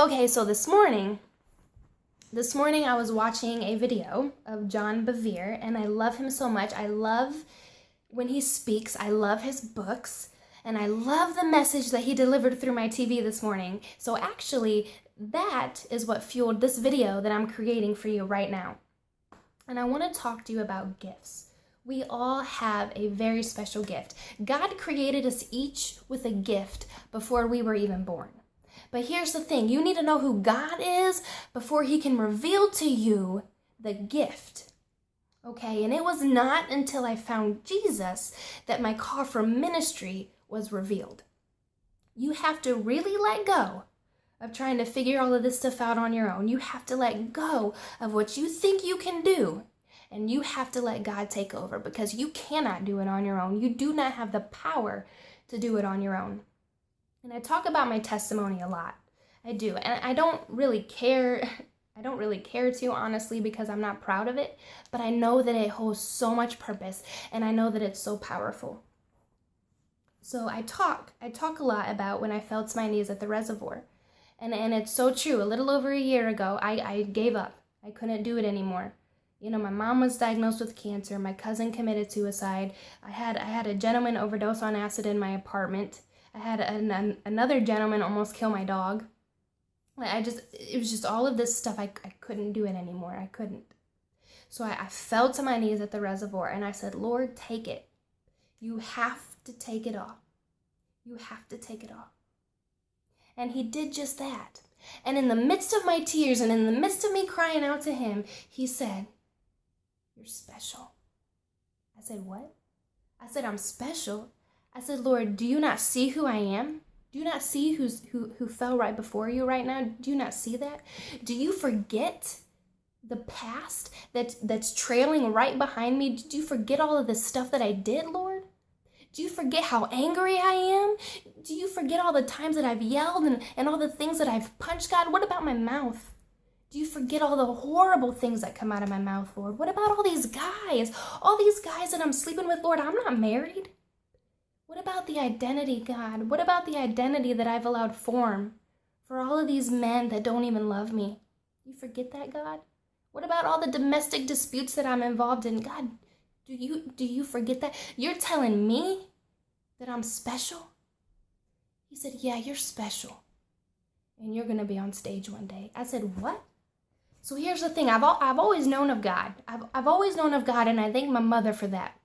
So this morning I was watching a video of John Bevere, and I love him so much. I love when he speaks. I love his books, and I love the message that he delivered through my TV this morning. So actually, that is what fueled this video that I'm creating for you right now. And I want to talk to you about gifts. We all have a very special gift. God created us each with a gift before we were even born. But here's the thing, you need to know who God is before he can reveal to you the gift. Okay, and it was not until I found Jesus that my call for ministry was revealed. You have to really let go of trying to figure all of this stuff out on your own. You have to let go of what you think you can do, and you have to let God take over, because you cannot do it on your own. You do not have the power to do it on your own. And I talk about my testimony a lot. I do. And I don't really care to, honestly, because I'm not proud of it. But I know that it holds so much purpose, and I know that it's so powerful. So I talk a lot about when I fell to my knees at the reservoir. And it's so true. A little over a year ago, I gave up. I couldn't do it anymore. You know, my mom was diagnosed with cancer. My cousin committed suicide. I had a gentleman overdose on acid in my apartment. I had another gentleman almost kill my dog. It was just all of this stuff. I couldn't do it anymore. I couldn't. So I fell to my knees at the reservoir, and I said, Lord, take it. You have to take it all. You have to take it all. And he did just that. And in the midst of my tears and in the midst of me crying out to him, he said, you're special. I said, what? I said, I'm special. I said, Lord, do you not see who I am? Do you not see who fell right before you right now? Do you not see that? Do you forget the past that's trailing right behind me? Do you forget all of the stuff that I did, Lord? Do you forget how angry I am? Do you forget all the times that I've yelled and all the things that I've punched, God? What about my mouth? Do you forget all the horrible things that come out of my mouth, Lord? What about all these guys? All these guys that I'm sleeping with, Lord, I'm not married. What about the identity, God? What about the identity that I've allowed form for all of these men that don't even love me? You forget that, God? What about all the domestic disputes that I'm involved in? God, do you forget that? You're telling me that I'm special? He said, yeah, you're special. And you're going to be on stage one day. I said, what? So here's the thing. I've always known of God. I've always known of God, and I thank my mother for that.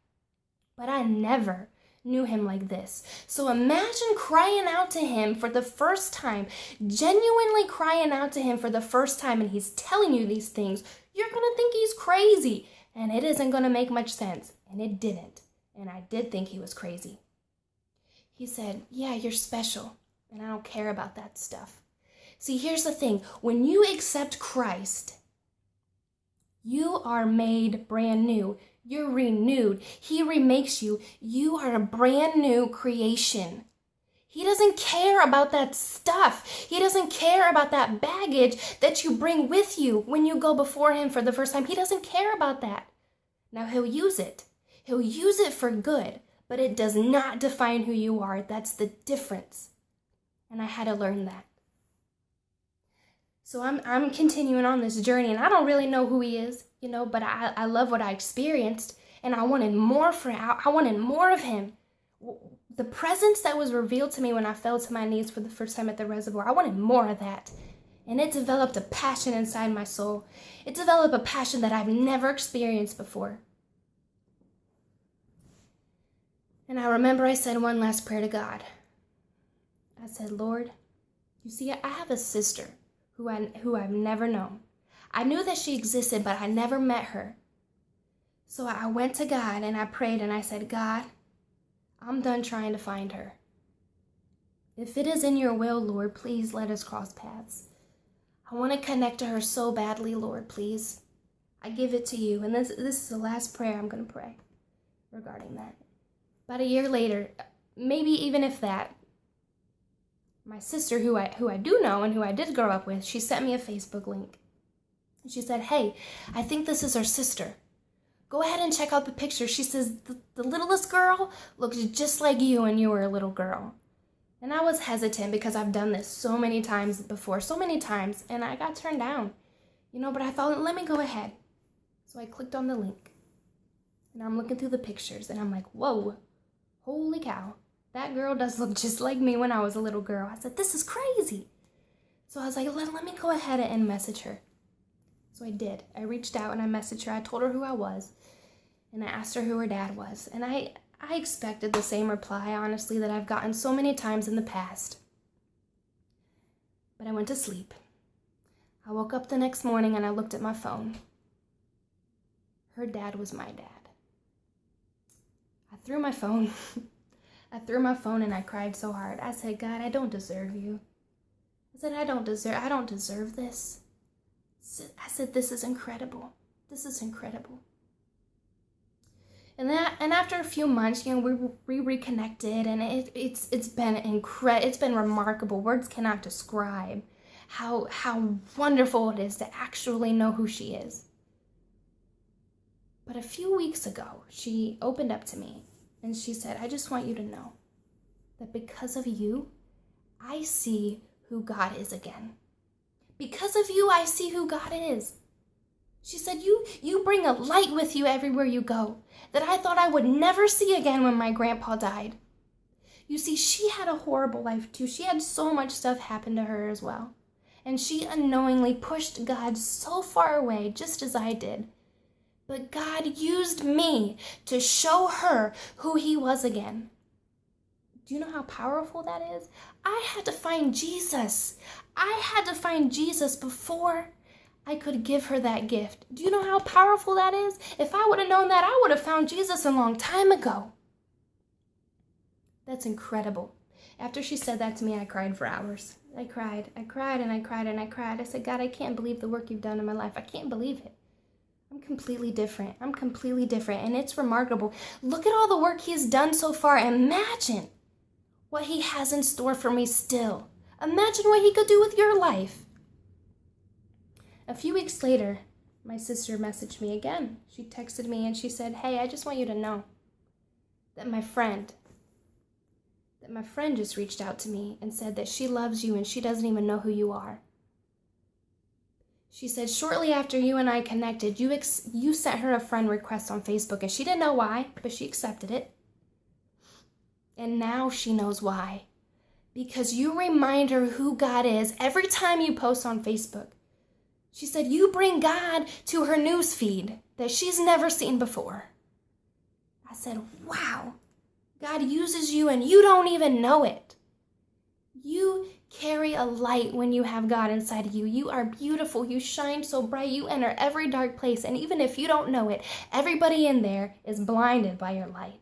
But I never knew him like this. So imagine crying out to him for the first time, genuinely crying out to him for the first time, and he's telling you these things. You're going to think he's crazy, and it isn't going to make much sense. And it didn't. And I did think he was crazy. He said, yeah, you're special, and I don't care about that stuff. See, here's the thing. When you accept Christ, you are made brand new. You're renewed. He remakes you. You are a brand new creation. He doesn't care about that stuff. He doesn't care about that baggage that you bring with you when you go before him for the first time. He doesn't care about that. Now, he'll use it. He'll use it for good, but it does not define who you are. That's the difference. And I had to learn that. So I'm continuing on this journey, and I don't really know who he is, but I love what I experienced, and I wanted more I wanted more of him. The presence that was revealed to me when I fell to my knees for the first time at the reservoir, I wanted more of that. And it developed a passion inside my soul. It developed a passion that I've never experienced before. And I remember I said one last prayer to God. I said, Lord, you see, I have a sister who I've never known. I knew that she existed, but I never met her. So I went to God and I prayed and I said, God, I'm done trying to find her. If it is in your will, Lord, please let us cross paths. I want to connect to her so badly, Lord, please. I give it to you. And this is the last prayer I'm going to pray regarding that. About a year later, maybe even if that, my sister, who I do know and who I did grow up with, she sent me a Facebook link. She said, hey, I think this is her sister. Go ahead and check out the picture. She says, the littlest girl looks just like you when you were a little girl. And I was hesitant because I've done this so many times before, and I got turned down, but I thought, let me go ahead. So I clicked on the link, and I'm looking through the pictures, and I'm like, whoa, holy cow. That girl does look just like me when I was a little girl. I said, this is crazy. So I was like, let me go ahead and message her. So I did. I reached out and I messaged her. I told her who I was, and I asked her who her dad was. And I expected the same reply, honestly, that I've gotten so many times in the past. But I went to sleep. I woke up the next morning and I looked at my phone. Her dad was my dad. I threw my phone. I threw my phone and I cried so hard. I said, God, I don't deserve you. I said, I don't deserve this. I said, this is incredible. This is incredible. And after a few months, we reconnected, and it's been incredible. It's been remarkable. Words cannot describe how wonderful it is to actually know who she is. But a few weeks ago, she opened up to me, and she said, I just want you to know that because of you, I see who God is again. Because of you, I see who God is. She said, you bring a light with you everywhere you go that I thought I would never see again when my grandpa died. You see, she had a horrible life too. She had so much stuff happen to her as well. And she unknowingly pushed God so far away, just as I did. But God used me to show her who he was again. Do you know how powerful that is? I had to find Jesus. I had to find Jesus before I could give her that gift. Do you know how powerful that is? If I would have known that, I would have found Jesus a long time ago. That's incredible. After she said that to me, I cried for hours. I cried and I cried and I cried. I said, God, I can't believe the work you've done in my life. I can't believe it. I'm completely different. And it's remarkable. Look at all the work he's done so far. Imagine what he has in store for me still. Imagine what he could do with your life. A few weeks later, my sister messaged me again. She texted me and she said, hey, I just want you to know that my friend just reached out to me and said that she loves you and she doesn't even know who you are. She said shortly after you and I connected, you sent her a friend request on Facebook, and she didn't know why, but she accepted it. And now she knows why. Because you remind her who God is every time you post on Facebook. She said you bring God to her news feed that she's never seen before. I said, wow, God uses you and you don't even know it. You carry a light when you have God inside of you. You are beautiful. You shine so bright. You enter every dark place. And even if you don't know it, everybody in there is blinded by your light.